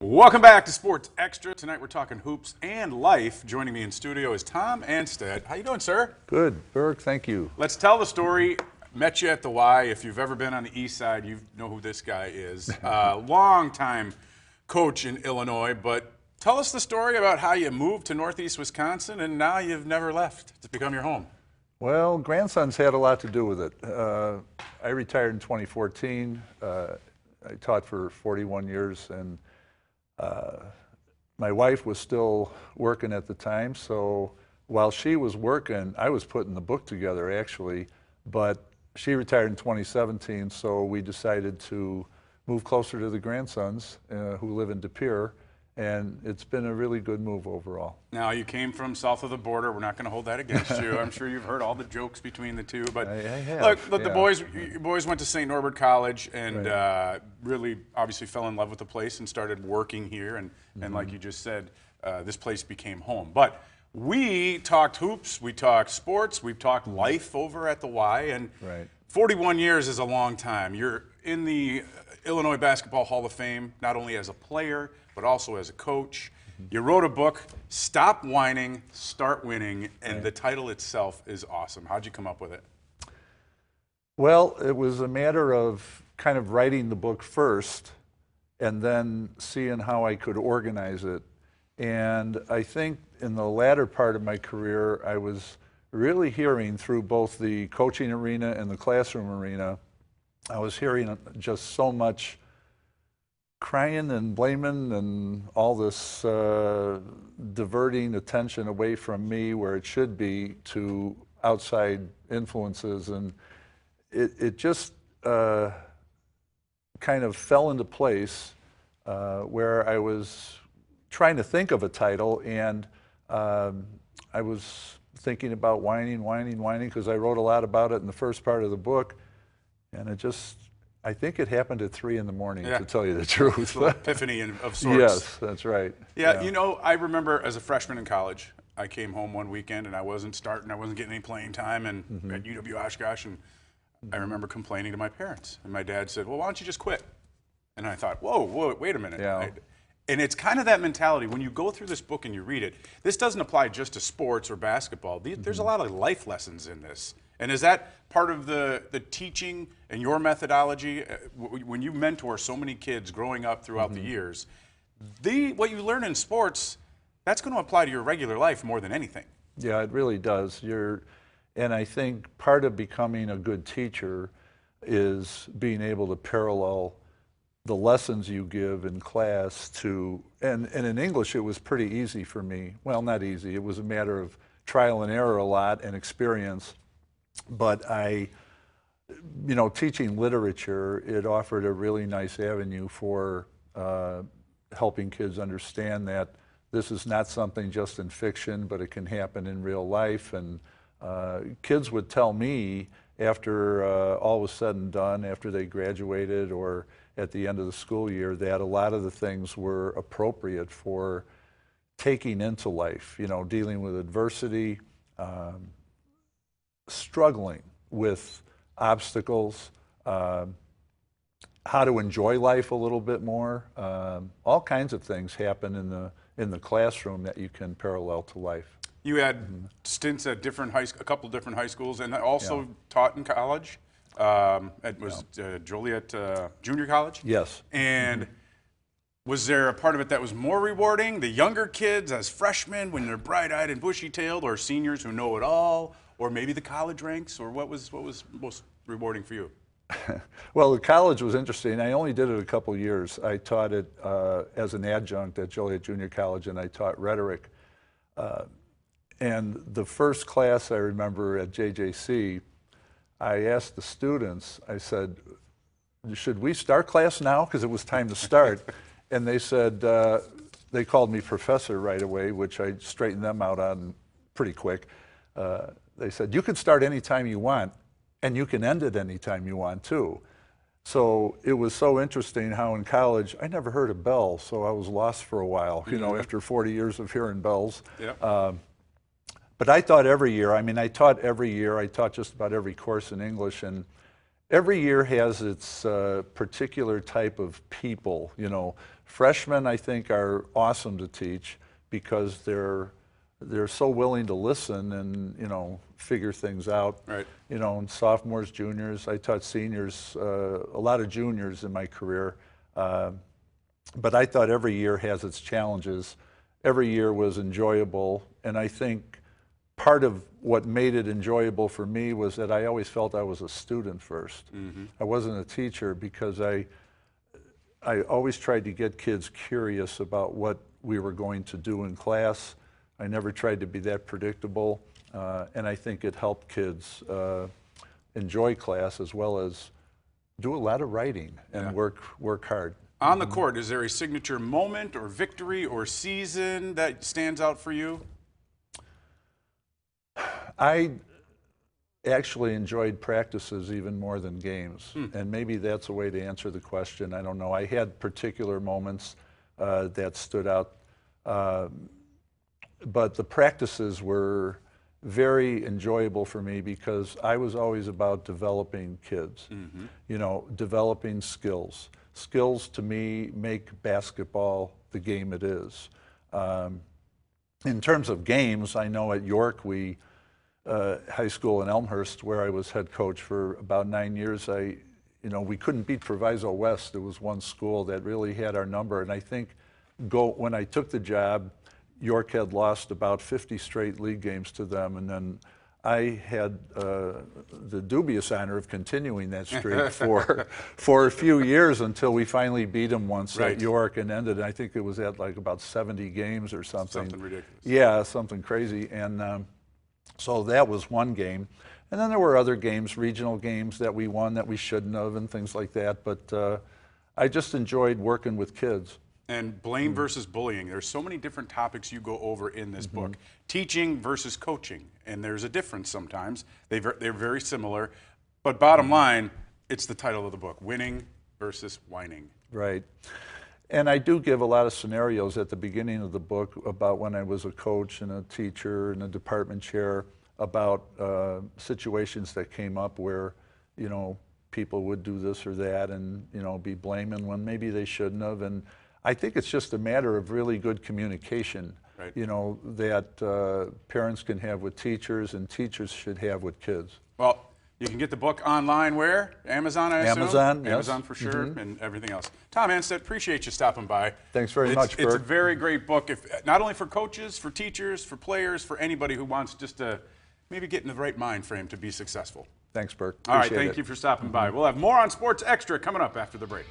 Welcome back to Sports Extra. Tonight we're talking hoops and life. Joining me in studio is Tom Anstett. How you doing, sir? Good, Berg, thank you. Let's tell the story. Met you at the Y. If you've ever been on the east side, you know who this guy is. Long-time coach in Illinois, but tell us the story about how you moved to Northeast Wisconsin and now you've never left. It's become your home. Well, grandsons had a lot to do with it. I retired in 2014. I taught for 41 years, and my wife was still working at the time, so while she was working, I was putting the book together, actually, but she retired in 2017, so we decided to move closer to the grandsons who live in De Pere, and it's been a really good move overall. Now, you came from south of the border. We're not going to hold that against you. I'm sure you've heard all the jokes between the two. But I have, look, the boys went to St. Norbert College and Right. really obviously fell in love with the place and started working here. And like you just said, this place became home. But we talked hoops, we talked sports, we've talked life over at the Y. And Right. 41 years is a long time. You're in the Illinois Basketball Hall of Fame, not only as a player, but also as a coach. You wrote a book, Stop Whining, Start Winning, and the title itself is awesome. How'd you come up with it? Well, it was a matter of kind of writing the book first and then seeing how I could organize it. And I think in the latter part of my career, I was really hearing through both the coaching arena and the classroom arena, I was hearing just so much crying and blaming and all this diverting attention away from me where it should be to outside influences. And it just kind of fell into place where I was trying to think of a title, and I was thinking about whining, because I wrote a lot about it in the first part of the book, and I think it happened at 3 in the morning, to tell you the truth. A little epiphany of sorts. Yes, that's right. Yeah, you know, I remember as a freshman in college, I came home one weekend and I wasn't getting any playing time at UW Oshkosh, and I remember complaining to my parents. And my dad said, well, why don't you just quit? And I thought, whoa, wait a minute. Yeah. And it's kind of that mentality. When you go through this book and you read it, this doesn't apply just to sports or basketball. There's a lot of life lessons in this. And is that part of the teaching and your methodology? When you mentor so many kids growing up throughout the years, what you learn in sports, that's going to apply to your regular life more than anything. Yeah, it really does. And I think part of becoming a good teacher is being able to parallel the lessons you give in class to, and in English it was pretty easy for me. Well, not easy. It was a matter of trial and error a lot and experience. But teaching literature, it offered a really nice avenue for helping kids understand that this is not something just in fiction, but it can happen in real life. And kids would tell me after all was said and done, after they graduated or at the end of the school year, that a lot of the things were appropriate for taking into life, dealing with adversity, struggling with obstacles, how to enjoy life a little bit more. All kinds of things happen in the classroom that you can parallel to life. You had stints at a couple of different high schools, and also taught in college. Joliet Junior College? Yes. And was there a part of it that was more rewarding? The younger kids as freshmen when they're bright-eyed and bushy-tailed, or seniors who know it all, or maybe the college ranks, or what was most rewarding for you? Well, the college was interesting. I only did it a couple years. I taught it as an adjunct at Joliet Junior College, and I taught rhetoric. And the first class I remember at JJC, I asked the students, I said, should we start class now? Because it was time to start. And they said, they called me professor right away, which I straightened them out on pretty quick. They said, you can start anytime you want, and you can end it anytime you want too. So it was so interesting how in college, I never heard of bells, so I was lost for a while, after 40 years of hearing bells. Yeah. But I taught every year. I taught every year. I taught just about every course in English, and every year has its particular type of people. You know, freshmen I think are awesome to teach because they're so willing to listen and, you know, figure things out. Right. You know, and sophomores, juniors, I taught seniors, a lot of juniors in my career. But I thought every year has its challenges. Every year was enjoyable, and I think part of what made it enjoyable for me was that I always felt I was a student first. I wasn't a teacher because I always tried to get kids curious about what we were going to do in class. I never tried to be that predictable, and I think it helped kids enjoy class as well as do a lot of writing and work hard. On the court, is there a signature moment or victory or season that stands out for you? I actually enjoyed practices even more than games, and maybe that's a way to answer the question. I don't know. I had particular moments that stood out, but the practices were very enjoyable for me because I was always about developing kids, you know, developing skills. Skills to me make basketball the game it is. In terms of games, I know at York, high school in Elmhurst, where I was head coach for about 9 years, we couldn't beat Proviso West. There was one school that really had our number, and I think when I took the job, York had lost about 50 straight league games to them, and then I had the dubious honor of continuing that streak for a few years until we finally beat them once at York and ended. And I think it was at like about 70 games or something. Something ridiculous. Yeah, something crazy. And so that was one game. And then there were other games, regional games that we won that we shouldn't have and things like that. But I just enjoyed working with kids. And blame versus bullying. There's so many different topics you go over in this book. Teaching versus coaching, and there's a difference sometimes. They're very similar, but bottom line, it's the title of the book, Winning versus Whining. Right. And I do give a lot of scenarios at the beginning of the book about when I was a coach and a teacher and a department chair about situations that came up where, you know, people would do this or that and, you know, be blaming when maybe they shouldn't have. And I think it's just a matter of really good communication, you know, that parents can have with teachers and teachers should have with kids. Well, you can get the book online where? Amazon, I assume? Amazon, yes. Amazon for sure, and everything else. Tom Anstett, appreciate you stopping by. Thanks very much, Bert. It's a very great book, not only for coaches, for teachers, for players, for anybody who wants just to maybe get in the right mind frame to be successful. Thanks, Bert. All right, thank you for stopping by. We'll have more on Sports Extra coming up after the break.